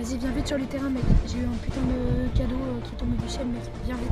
Vas-y, viens vite sur le terrain, mec. J'ai eu un putain de cadeau qui est tombé du ciel, mec. Viens vite.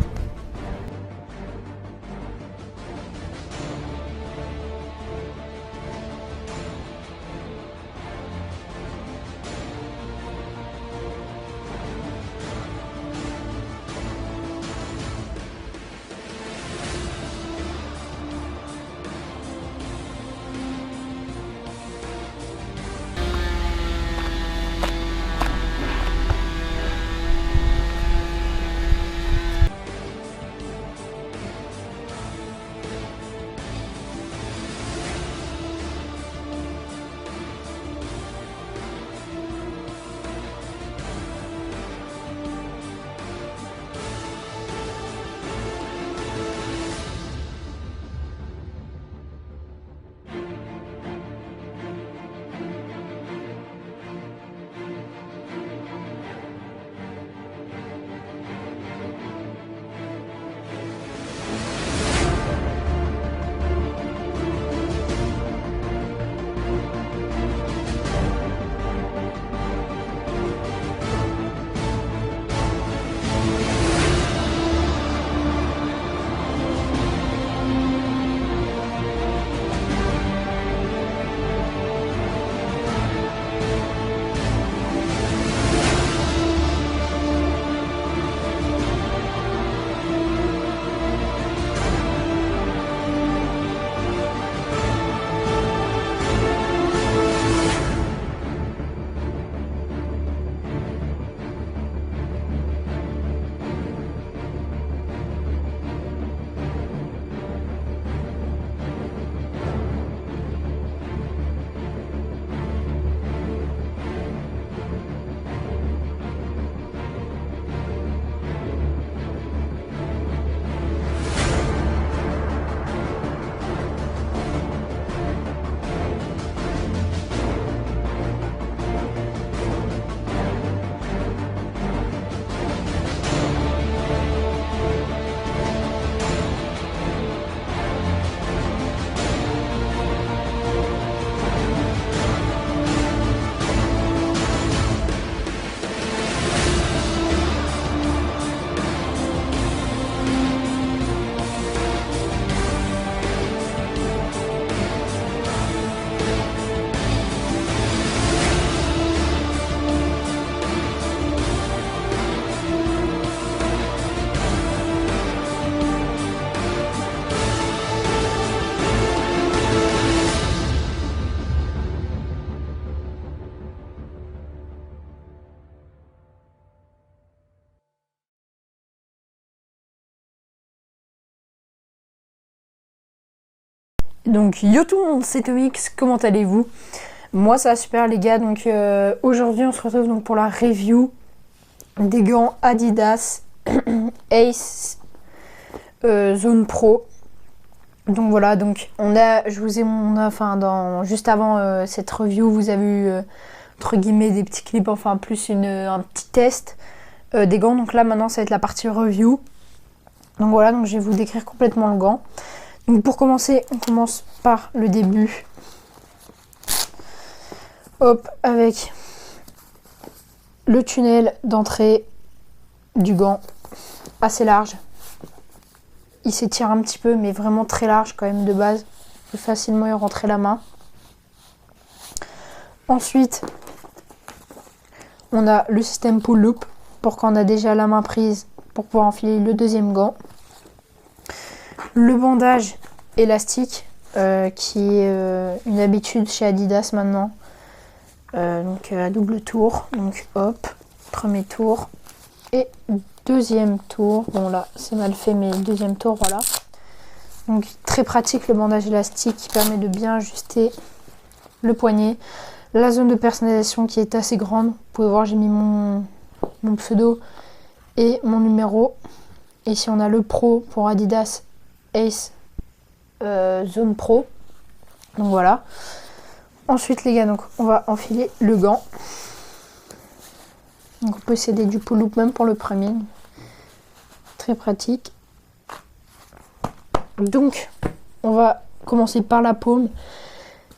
Donc yo tout le monde, c'est Tomix, comment allez-vous? Moi ça va super les gars, donc aujourd'hui on se retrouve donc pour la review des gants Adidas Ace Zone Pro. Donc voilà, donc juste avant cette review vous avez eu entre guillemets des petits clips, enfin plus un petit test des gants. Donc là maintenant ça va être la partie review. Donc voilà, donc je vais vous décrire complètement le gant. Donc pour commencer, on commence par le début. Hop, avec le tunnel d'entrée du gant, assez large. Il s'étire un petit peu, mais vraiment très large quand même de base. On peut facilement y rentrer la main. Ensuite, on a le système pull loop pour quand on a déjà la main prise pour pouvoir enfiler le deuxième gant. Le bandage élastique qui est une habitude chez Adidas maintenant. Donc à double tour. Donc hop, premier tour et deuxième tour. Bon là c'est mal fait mais deuxième tour voilà. Donc très pratique le bandage élastique qui permet de bien ajuster le poignet. La zone de personnalisation qui est assez grande. Vous pouvez voir j'ai mis mon pseudo et mon numéro. Et si on a le Pro pour Adidas Ace Zone Pro. Donc voilà. Ensuite les gars, donc on va enfiler le gant. Donc on peut posséder du pull loop même pour le premier. Très pratique. Donc on va commencer par la paume.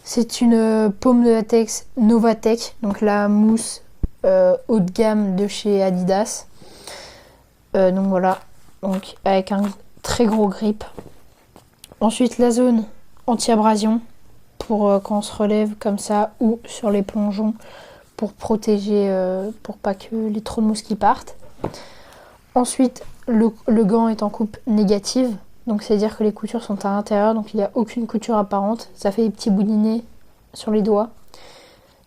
C'est une paume de latex Novatech. Donc la mousse haut de gamme de chez Adidas. Donc voilà, donc avec un très gros grip. Ensuite la zone anti-abrasion pour quand on se relève comme ça ou sur les plongeons pour protéger, pour pas que les trop de mousse qui partent. Ensuite le gant est en coupe négative, donc c'est à dire que les coutures sont à l'intérieur, donc il n'y a aucune couture apparente. Ça fait des petits boudinets sur les doigts.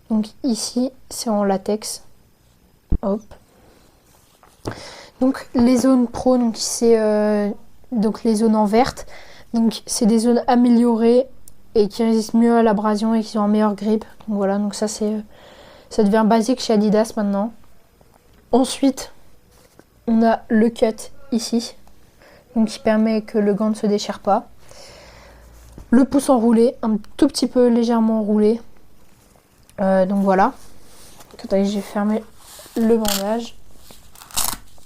Donc ici c'est en latex. Hop. Donc les zones pro, donc c'est donc les zones en verte. Donc c'est des zones améliorées et qui résistent mieux à l'abrasion et qui ont un meilleur grip. Donc voilà, donc ça devient basique chez Adidas maintenant. Ensuite, on a le cut ici, donc qui permet que le gant ne se déchire pas. Le pouce enroulé, un tout petit peu légèrement enroulé. Donc voilà. Attendez, j'ai fermé le bandage.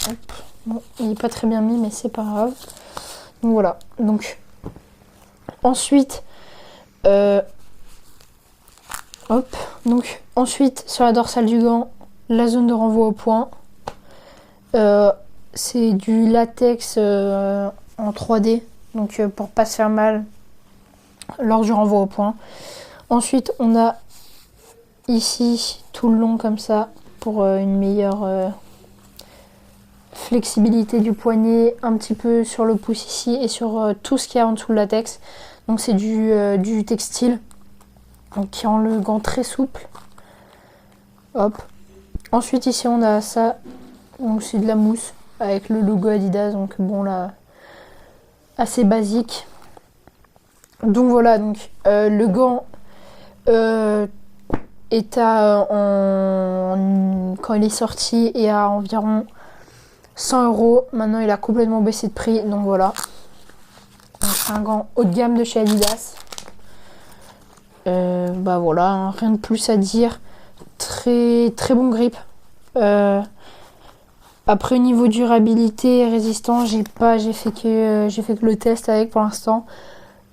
Hop. Bon, il n'est pas très bien mis, mais c'est pas grave. Donc voilà. Donc ensuite, hop. Donc ensuite sur la dorsale du gant, la zone de renvoi au point. C'est du latex en 3D, donc pour pas se faire mal lors du renvoi au point. Ensuite, on a ici tout le long comme ça pour une meilleure flexibilité du poignet, un petit peu sur le pouce ici et sur tout ce qu'il y a en dessous le latex. Donc c'est du textile, donc qui rend le gant très souple. Hop. Ensuite ici on a ça, donc c'est de la mousse avec le logo Adidas, donc bon là assez basique. Donc voilà, donc le gant est quand il est sorti est à environ 100 €. Maintenant il a complètement baissé de prix, donc voilà. C'est un gant haut de gamme de chez Adidas. Bah voilà, hein, rien de plus à dire. Très très bon grip. Après niveau durabilité et résistance, j'ai fait que le test avec pour l'instant.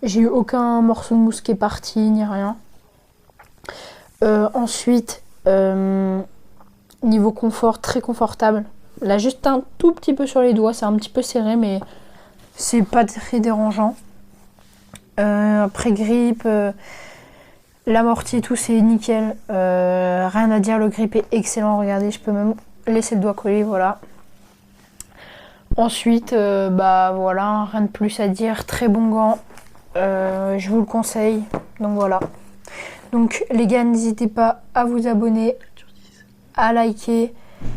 J'ai eu aucun morceau de mousse qui est parti ni rien. Ensuite, niveau confort, très confortable. Là juste un tout petit peu sur les doigts, c'est un petit peu serré mais c'est pas très dérangeant. Après grip, l'amorti et tout c'est nickel. Rien à dire, le grip est excellent. Regardez, je peux même laisser le doigt collé, voilà. Ensuite, bah voilà, rien de plus à dire. Très bon gant. Je vous le conseille. Donc voilà. Donc les gars, n'hésitez pas à vous abonner, à liker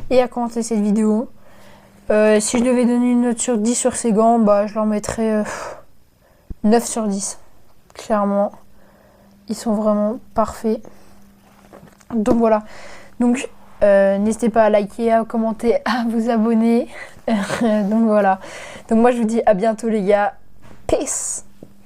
et à commenter cette vidéo. Si je devais donner une note sur 10 sur ces gants, bah je leur mettrais 9 sur 10. Clairement. Ils sont vraiment parfaits. Donc voilà. Donc n'hésitez pas à liker, à commenter, à vous abonner. Donc voilà. Donc moi je vous dis à bientôt les gars. Peace.